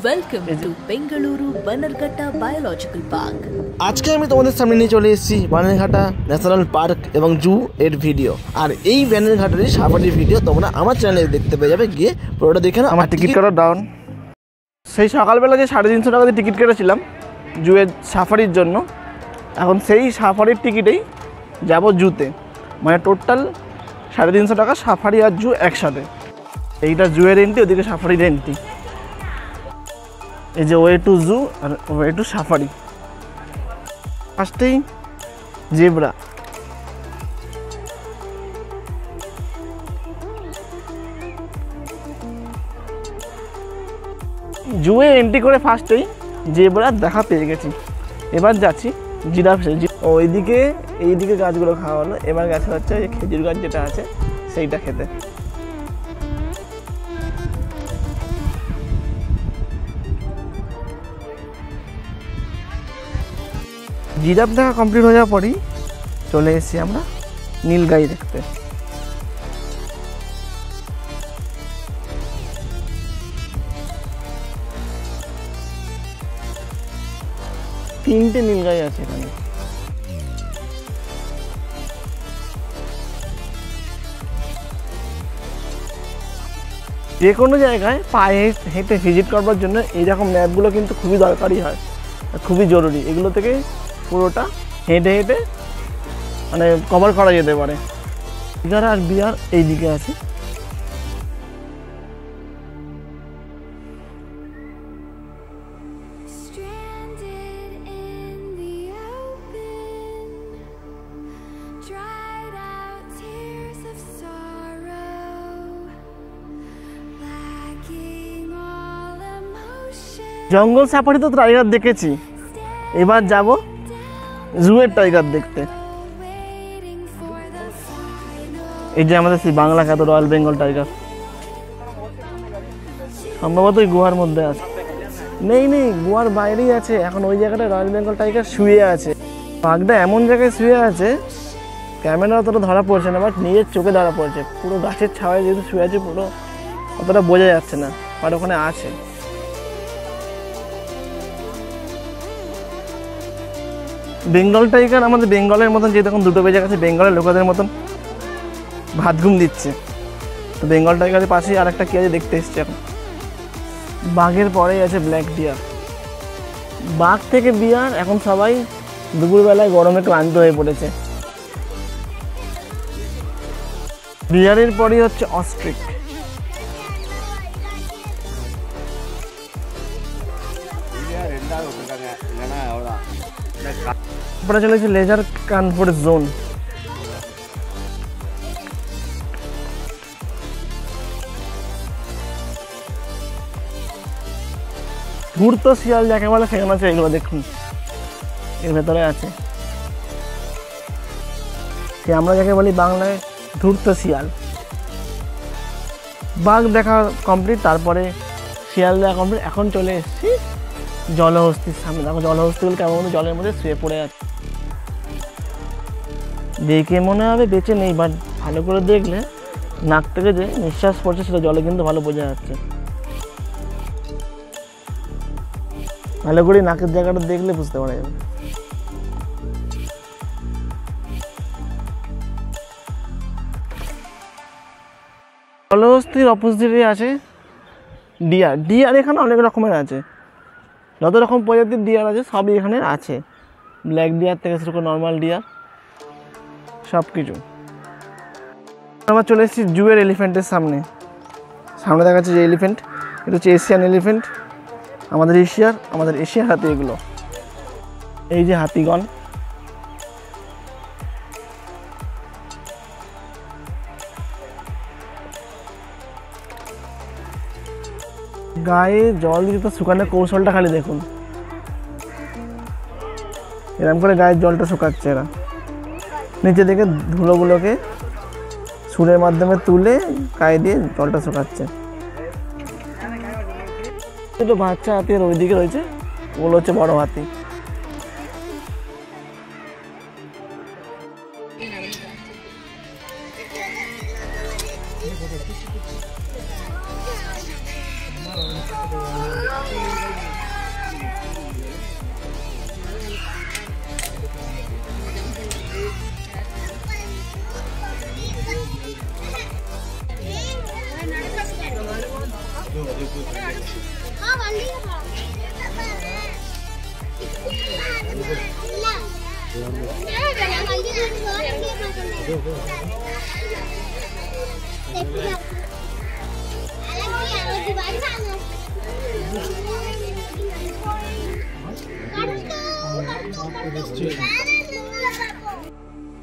Welcome to Bengaluru Bannerghatta Biological Park. আজকে আমি তোমাদের সামনে নিয়ে চলে এসেছি বানারঘাটা ন্যাশনাল পার্ক এবং জু এর ভিডিও। আর এই বানারঘাটার সাফারির ভিডিও তোমরা আমার চ্যানেলে দেখতে পেয়ে যাবে, গিয়ে পুরোটা দেখে নাও। আমার টিকিট কাটা ডাউন। সেই সকালবেলা যে 350 টাকা দিয়ে টিকিট কেটেছিলাম জু এর সাফারির জন্য, এখন সেই সাফারির টিকিটেই যাব জুতে, মানে টোটাল 350 টাকা সাফারি আর জু একসাথে। এইটা জু এর এন্ট্রি, ওদিকে সাফারির এন্ট্রি। এই যে ওয়ে টু জু আর ওয়ে টু সাফারি। ফার্স্টেই জেব্রা, জুয়ে এন্ট্রি করে ফার্স্টেই জেব্রা দেখা পেয়ে গেছি। এবার যাচ্ছি জিরাফে। ওইদিকে এইদিকে গাছগুলো খাওয়া হলো, এবার গেছে হচ্ছে খেজুর গাছ যেটা আছে সেইটা খেতে। জিরাফ দেখা কমপ্লিট হয়ে যাওয়ার পরেই চলে এসেছি আমরা নীলগাই দেখতে। তিনটে নীলগাই আছে এখানে। যে কোনো জায়গায় পায়ে হেঁটে ভিজিট করবার জন্য এইরকম ম্যাপগুলো কিন্তু খুবই দরকারি হয়, খুবই জরুরি। এগুলো থেকে পুরোটা হেঁটে হেঁটে মানে কভার করা যেতে পারে। বিহার আর বিহার এই দিকে আছে। জঙ্গল সাফারি তো টাইগার দেখেছি, এবার যাব জুয়ের টাইগার দেখতে। এই যে আমাদের সেই বাংলা খ্যাত রয়্যাল বেঙ্গল টাইগার, সম্ভবত ওই গুহার মধ্যে আছে। নেই গুহার বাইরেই আছে। এখন ওই জায়গাটায় রয়্যাল বেঙ্গল টাইগার শুয়ে আছে। বাঘটা এমন জায়গায় শুয়ে আছে, ক্যামেরা অতটা ধরা পড়ছে না, বাট নিজের চোখে ধরা পড়ছে। পুরো গাছের ছাওয়ায় যেহেতু শুয়ে আছে, পুরো অতটা বোঝা যাচ্ছে না, বাট ওখানে আছে। বেঙ্গল টাইগার আমাদের বেঙ্গলের মতন, যে তখন 2টো বেজে গেছে, বেঙ্গলের লোকেদের মতন ভাত ঘুম দিচ্ছে। তো বেঙ্গল টাইগারের পাশেই আর একটা কী আছে দেখতে এসছে এখন। বাঘের পরেই আছে ব্ল্যাক ডিয়ার। বাঘ থেকে বিয়ার এখন সবাই দুপুরবেলায় গরমে ক্লান্ত হয়ে পড়েছে। বিয়ারের পরেই হচ্ছে অস্ট্রিক। তারপরে চলেছে লেজার কমফোর্ট জোন। ধূর্ত শিয়াল যাকে বলে সেখানে আছে। এগুলো দেখুন, এর ভেতরে আছে সে আমরা যাকে বলি বাংলায় ধূর্ত শিয়াল। বাঘ দেখা কমপ্লিট, তারপরে শিয়াল দেখা কমপ্লিট। এখন চলে এসেছি জলহস্তির সামনে। দেখো জলহস্তিগুলো কেমন জলের মধ্যে শুয়ে পড়ে আছে। দেখে মনে হবে বেঁচে নেই, বাট ভালো করে দেখলে নাক থেকে যে নিঃশ্বাস পড়ছে সেটা জলে কিন্তু ভালো বোঝা যাচ্ছে। ভালো করে নাকের জায়গাটা দেখলে বুঝতে পারা যাবে। জলহস্তির অপোজিটে আছে ডিয়ার। ডিয়ার এখানে অনেক রকমের আছে, যত রকম প্রজাতির ডিয়ার আছে সবই এখানে আছে। ব্ল্যাক ডিয়ার থেকে শুরু করে নর্মাল ডিয়ার সব কিছু। আমরা চলে এসেছি জুয়ের এলিফ্যান্টের সামনে। সামনে দেখা যাচ্ছে যে এলিফ্যান্ট, এটা হচ্ছে এশিয়ান এলিফ্যান্ট। আমাদের এশিয়ার হাতি এগুলো। এই যে হাতিগণ, গায়ে জল দিতে তো শুকানোর কৌশলটা খালি দেখুন। এরকম করে গায়ের জলটা শুকাচ্ছে এরা। নিচে থেকে ধুলোগুলোকে সুরের মাধ্যমে তুলে গায়ে দিয়ে জলটা শুকাচ্ছে। দুটো বাচ্চা হাতি আর ওইদিকে রয়েছে, ওগুলো হচ্ছে বড় হাতি।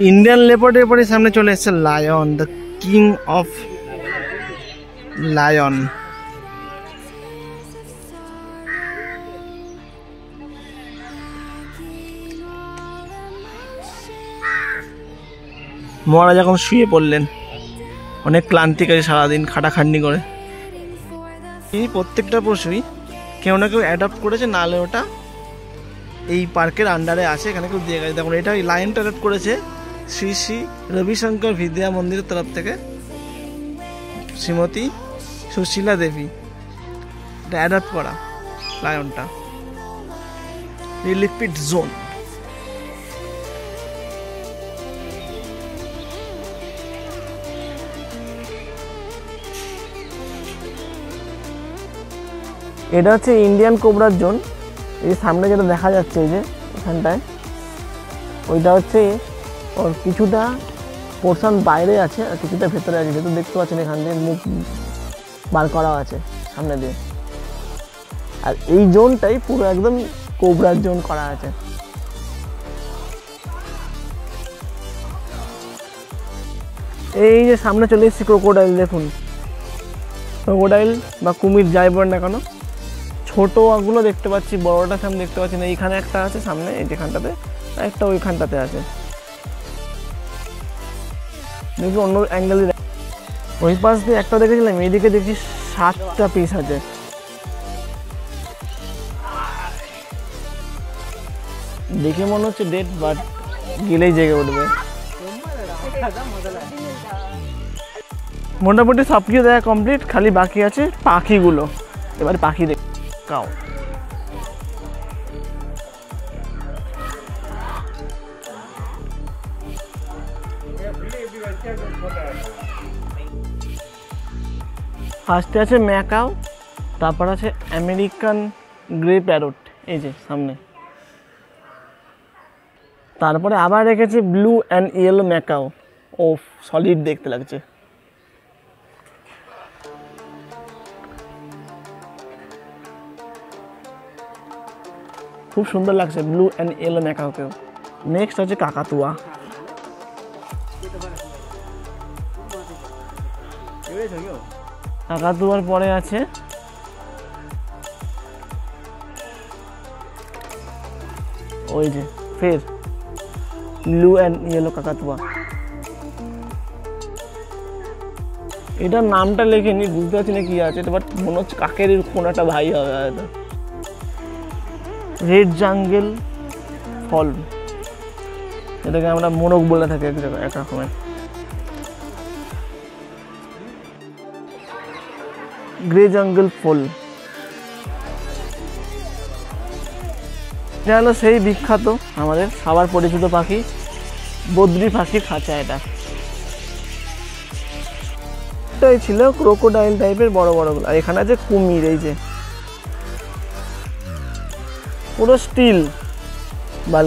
ইন্ডিয়ান লেপার্ডের পরে সামনে চলে এসেছে lion, the king of lion. মহারাজ এখন শুয়ে পড়লেন, অনেক ক্লান্তিকারী সারাদিন খাটাখাটনি করে। এই প্রত্যেকটা পশুই কেউ না কেউ অ্যাডাপ্ট করেছে, নাহলে ওটা এই পার্কের আন্ডারে আছে, এখানে কেউ দিয়ে গেছে। দেখুন এটা লায়নটা অ্যাডাপ্ট করেছে শ্রী শ্রী রবিশঙ্কর বিদ্যা মন্দিরের তরফ থেকে শ্রীমতী সুশীলা দেবী। এটা অ্যাডাপ্ট করা লায়নটা। রিলিফিট জোন। এটা হচ্ছে ইন্ডিয়ান কোবরার জোন। এই সামনে যেটা দেখা যাচ্ছে এই যে এখানটায়, ওইটা হচ্ছে ওর কিছুটা পোর্শন বাইরে আছে আর কিছুটা ভেতরে আছে। যেহেতু দেখতে পাচ্ছেন এখান দিয়ে মুখ বার করা আছে সামনে দিয়ে, আর এই জোনটাই পুরো একদম কোবরার জোন করা আছে। এই যে সামনে চলে এসেছি ক্রোকোডাইল। দেখুন ক্রোকোডাইল বা কুমির যাই বলেন না কেন, ছোটগুলো দেখতে পাচ্ছি, বড়টা সামনে দেখতে পাচ্ছি না। এইখানে একটা আছে সামনে, এই যেখানটাতে, একটা ওইখানটাতে আছে। দেখি অন্য অ্যাঙ্গেলে, ওই পাশ দিয়ে একটা দেখেছিলাম, এইদিকে দেখি 7টা পিস আছে। দেখে মনে হচ্ছে ডেড, বাট গেলেই জেগে উঠবে। মোটামুটি সব কিছু দেখা কমপ্লিট, খালি বাকি আছে পাখিগুলো। এবার পাখি দেখ কাও। ফার্স্টে আছে ম্যাকাও, তারপর আছে আমেরিকান গ্রে প্যারট, এই যে সামনে। তারপরে আবার রেখেছে ব্লু অ্যান্ড ইয়েলো ম্যাকাও। ও সলিড দেখতে লাগছে। খুব সুন্দর লাগছে ব্লু অ্যান্ড ইয়েলো ম্যাকাওকেও। নেক্সট আছে কাকাতুয়া। কাকাতুয়ার পরে আছে ওই যে ফের ব্লু অ্যান্ড ইয়েলো কাকাতুয়া। এটার নামটা লেখেনি, বুঝতে পারছি না কি আছে, বাট মনে হচ্ছে কাকের কোনো একটা ভাই হবে হয়তো। রেড জাঙ্গল ফল, এটাকে আমরা মোরগ বলে থাকি এক রকমের। গ্রে জঙ্গল ফুল, এটা হলো সেই বিখ্যাত আমাদের সবার পরিচিত পাখি, বদ্রি পাখির খাঁচা। এটাই ছিল ক্রোকোডাইল টাইপের বড় বড়গুলো। আর এখানে আছে কুমির, এই যে পুরো স্টিল, বাল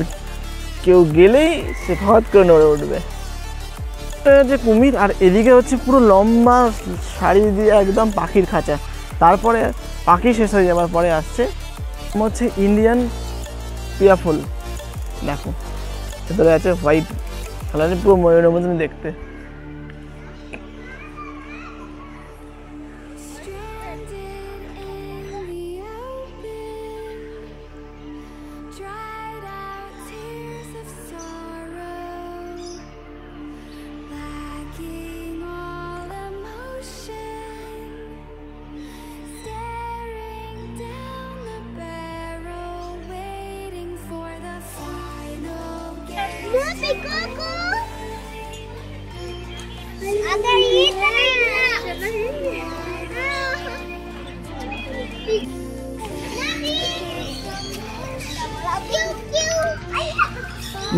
কেউ গেলেই সে হঠাৎ করে নড়ে উঠবে। এটা হচ্ছে কুমির, আর এদিকে হচ্ছে পুরো লম্বা শাড়ি দিয়ে একদম পাখির খাঁচা। তারপরে পাখি শেষ হয়ে যাওয়ার পরে আসছে হচ্ছে ইন্ডিয়ান পিয়া ফুল। দেখো ভেতরে আছে হোয়াইট কালারে, পুরো ময়ূরের মতন দেখতে।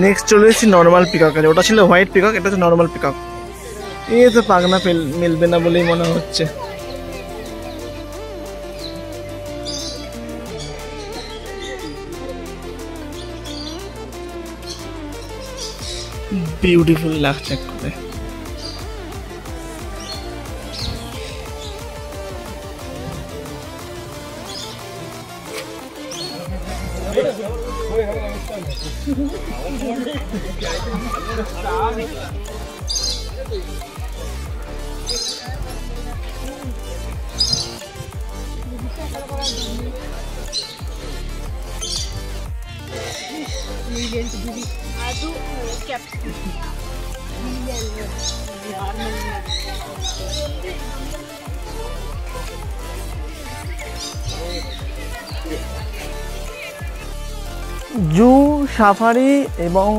নেক্সট চলে এসেছি নর্মাল পিকক আছে। ওটা ছিল হোয়াইট পিকক, এটা হচ্ছে নর্মাল পিকক। এই তো পাগনা মেলবে না বলেই মনে হচ্ছে। বিউটিফুল লাগছে করে। জু, সাফারি এবং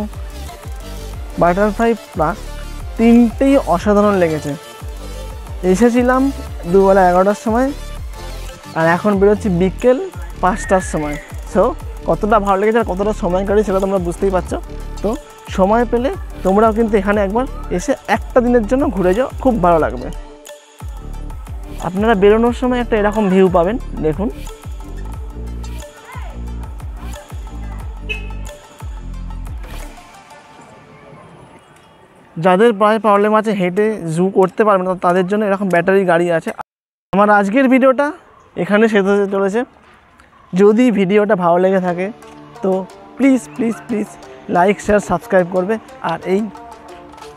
বাটারফ্লাই পার্ক তিনটেই অসাধারণ লেগেছে। এসেছিলাম দুবেলা 11টার সময়, আর এখন বেরোচ্ছি বিকেল 5টার সময়। সো কতটা ভালো লেগেছে আর কতটা সময় কাটে সেটা তোমরা বুঝতেই পারছো। তো সময় পেলে তোমরাও কিন্তু এখানে একবার এসে একটা দিনের জন্য ঘুরে যাও, খুব ভালো লাগবে। আপনারা বেরোনোর সময় একটা এরকম ভিউ পাবেন, দেখুন। যাদের প্রায় প্রবলেম আছে হেঁটে জু করতে পারবে না, তাদের জন্য এরকম ব্যাটারি গাড়ি আছে। আমার আজকের ভিডিওটা এখানে শেষ হতে চলেছে। যদি ভিডিওটা ভালো লেগে থাকে তো please please please like, share, subscribe করবে। আর এই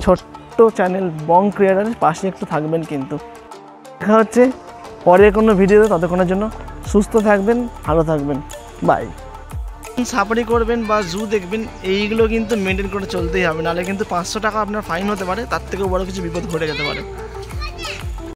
ছোট্ট চ্যানেল বং ক্রিয়েটারের পাশে একটু থাকবেন কিন্তু। দেখা হচ্ছে পরের কোনো ভিডিওতে, ততক্ষণের জন্য সুস্থ থাকবেন, ভালো থাকবেন, বাই। সাফারি করবেন বা জু দেখবেন, এইগুলো কিন্তু মেনটেন করে চলতেই হবে, নাহলে কিন্তু 500 টাকা আপনার ফাইন হতে পারে, তার থেকেও বড় কিছু বিপদ ঘটে যেতে পারে।